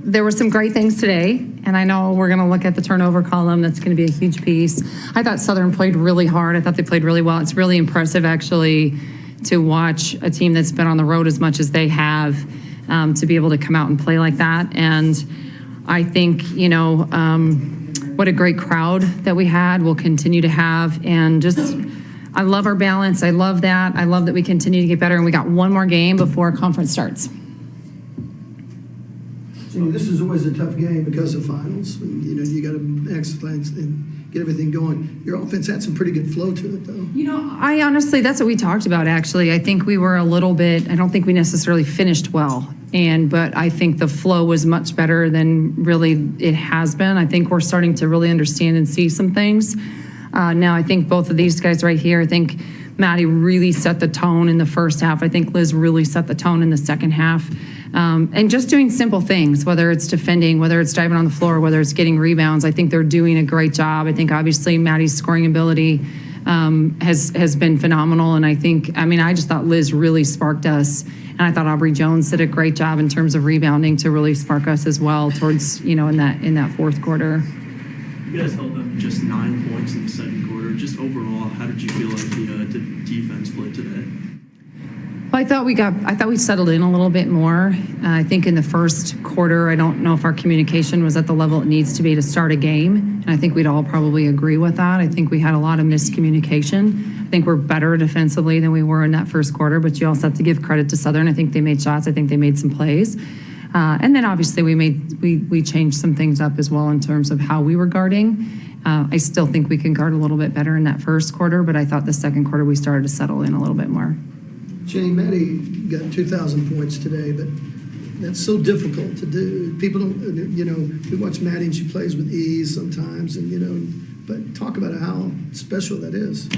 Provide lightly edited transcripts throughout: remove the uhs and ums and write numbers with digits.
there were some great things today, and I know we're going to look at the turnover column. That's going to be a huge piece. I thought Southern played really hard. I thought they played really well. It's really impressive, actually, to watch a team that's been on the road as much as they have, to be able to come out and play like that. And I think, what a great crowd that we had, we'll continue to have. And just, I love our balance. I love that. I love that we continue to get better. And we got one more game before conference starts. Jennie, this is always a tough game because of finals. You got to excellence and get everything going. Your offense had some pretty good flow to it, though. I honestly, that's what we talked about, actually. I think we were a little bit, I don't think we necessarily finished well. But I think the flow was much better than really it has been. I think we're starting to really understand and see some things. Now, I think both of these guys right here, I think Madi really set the tone in the first half. I think Liz really set the tone in the second half. And just doing simple things, whether it's defending, whether it's diving on the floor, whether it's getting rebounds, I think they're doing a great job. I think obviously Madi's scoring ability has been phenomenal. And I just thought Liz really sparked us. And I thought Aubrey Jones did a great job in terms of rebounding to really spark us as well towards, in that fourth quarter. You guys held them just 9 points in the second quarter. Just overall, how did you feel like the defense played today? Well, I thought we settled in a little bit more. I think in the first quarter, I don't know if our communication was at the level it needs to be to start a game. And I think we'd all probably agree with that. I think we had a lot of miscommunication. I think we're better defensively than we were in that first quarter, but you also have to give credit to Southern. I think they made shots. I think they made some plays. And then obviously we changed some things up as well in terms of how we were guarding. I still think we can guard a little bit better in that first quarter, but I thought the second quarter we started to settle in a little bit more. Jennie, Madi got 2,000 points today, but that's so difficult to do. People don't, we watch Madi and she plays with ease sometimes, but talk about how special that is.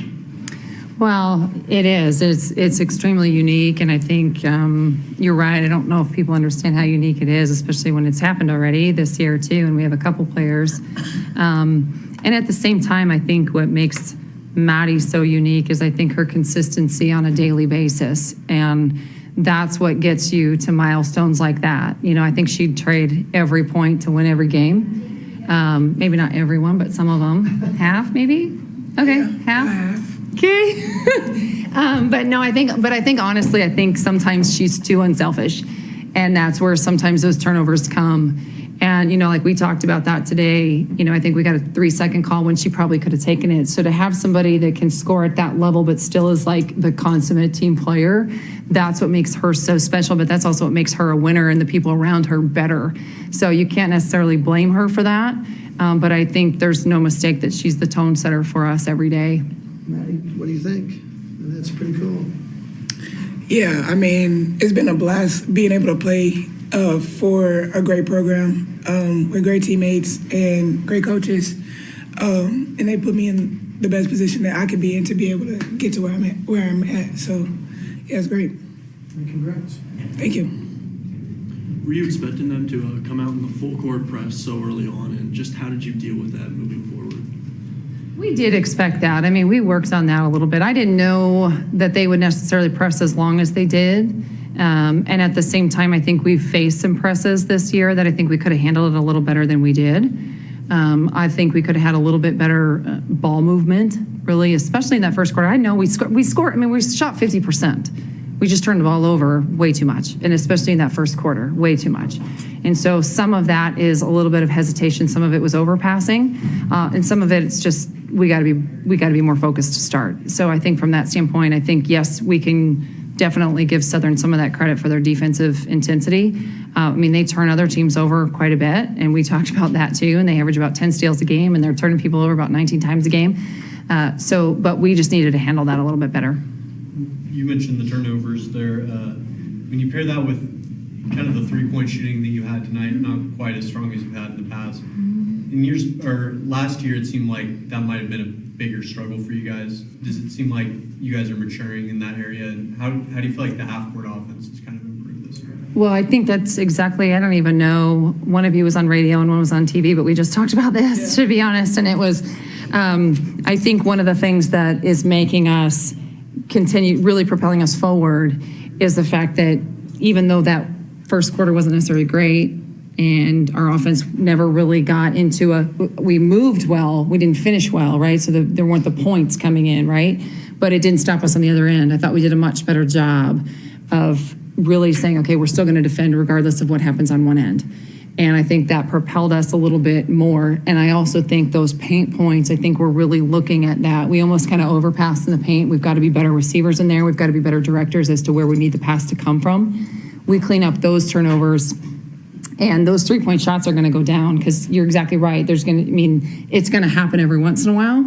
Well, it is. It's extremely unique, and I think you're right. I don't know if people understand how unique it is, especially when it's happened already this year too, and we have a couple players. And at the same time, I think what makes Madi so unique is I think her consistency on a daily basis, and that's what gets you to milestones like that. I think she'd trade every point to win every game. Maybe not everyone, but some of them. Half, maybe? Okay, half. Okay. I think honestly, I think sometimes she's too unselfish, and that's where sometimes those turnovers come. And, like we talked about that today, I think we got a 3-second call when she probably could have taken it. So to have somebody that can score at that level but still is like the consummate team player, that's what makes her so special, but that's also what makes her a winner and the people around her better. So you can't necessarily blame her for that, but I think there's no mistake that she's the tone setter for us every day. Madi, what do you think? That's pretty cool. Yeah, it's been a blast being able to play for a great program with great teammates and great coaches, and they put me in the best position that I could be in to be able to get to where I'm at. So, yeah, it's great. Congrats. Thank you. Were you expecting them to come out in the full court press so early on, and just how did you deal with that moving forward? We did expect that. We worked on that a little bit. I didn't know that they would necessarily press as long as they did. And at the same time, I think we've faced some presses this year that I think we could have handled it a little better than we did. I think we could have had a little bit better ball movement, really, especially in that first quarter. I know we shot 50%. We just turned the ball over way too much, and especially in that first quarter, way too much. And so some of that is a little bit of hesitation. Some of it was overpassing, and some of it it's just we got to be more focused to start. So I think from that standpoint, I think yes, we can definitely give Southern some of that credit for their defensive intensity. They turn other teams over quite a bit, and we talked about that too, and they average about 10 steals a game, and they're turning people over about 19 times a game. But we just needed to handle that a little bit better. You mentioned the turnovers there. When you pair that with kind of the three-point shooting that you had tonight, not quite as strong as you've had in the past, last year it seemed like that might have been a bigger struggle for you guys. Does it seem like you guys are maturing in that area? And how do you feel like the half-court offense has kind of improved this year? Well, I think that's exactly, I don't even know, one of you was on radio and one was on TV, but we just talked about this, to be honest, and it was, I think one of the things that is making us continue, really propelling us forward, is the fact that even though that first quarter wasn't necessarily great, and our offense never really got into we moved well, we didn't finish well, right? So there weren't the points coming in, right? But it didn't stop us on the other end. I thought we did a much better job of really saying, okay, we're still going to defend regardless of what happens on one end. And I think that propelled us a little bit more. And I also think those paint points, I think we're really looking at that. We almost kind of overpassed in the paint. We've got to be better receivers in there. We've got to be better directors as to where we need the pass to come from. We clean up those turnovers. And those 3-point shots are going to go down because you're exactly right. It's going to happen every once in a while.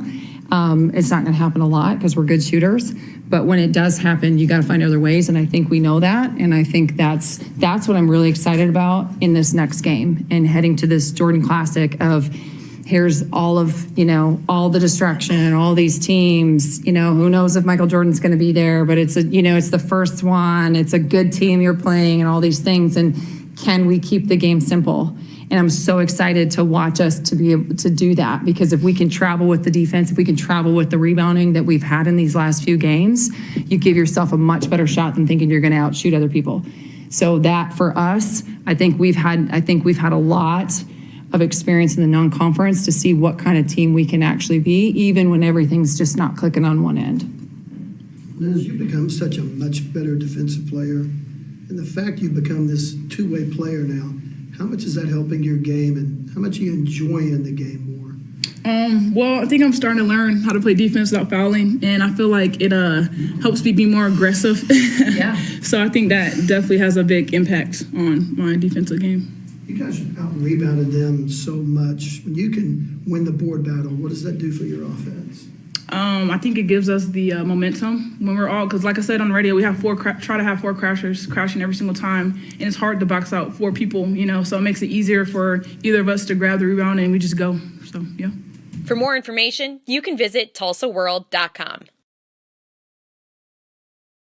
It's not going to happen a lot because we're good shooters. But when it does happen, you got to find other ways. And I think we know that. And I think that's what I'm really excited about in this next game and heading to this Jordan Classic of here's all of, all the distraction, all these teams, who knows if Michael Jordan's going to be there, but it's it's the first one. It's a good team you're playing and all these things. And can we keep the game simple? And I'm so excited to watch us to be able to do that, because if we can travel with the defense, if we can travel with the rebounding that we've had in these last few games, you give yourself a much better shot than thinking you're going to outshoot other people. So that for us, I think we've had a lot of experience in the non-conference to see what kind of team we can actually be, even when everything's just not clicking on one end. Liz, you've become such a much better defensive player, and the fact you've become this two-way player now, how much is that helping your game, and how much are you enjoying the game more? Well, I think I'm starting to learn how to play defense without fouling, and I feel like it helps me be more aggressive. Yeah. So I think that definitely has a big impact on my defensive game. You guys out-rebounded them so much. When you can win the board battle, what does that do for your offense? I think it gives us the momentum when we're all, because like I said on the radio, we have try to have 4 crashers crashing every single time, and it's hard to box out 4 people, so it makes it easier for either of us to grab the rebound and we just go. So, yeah. For more information, you can visit TulsaWorld.com.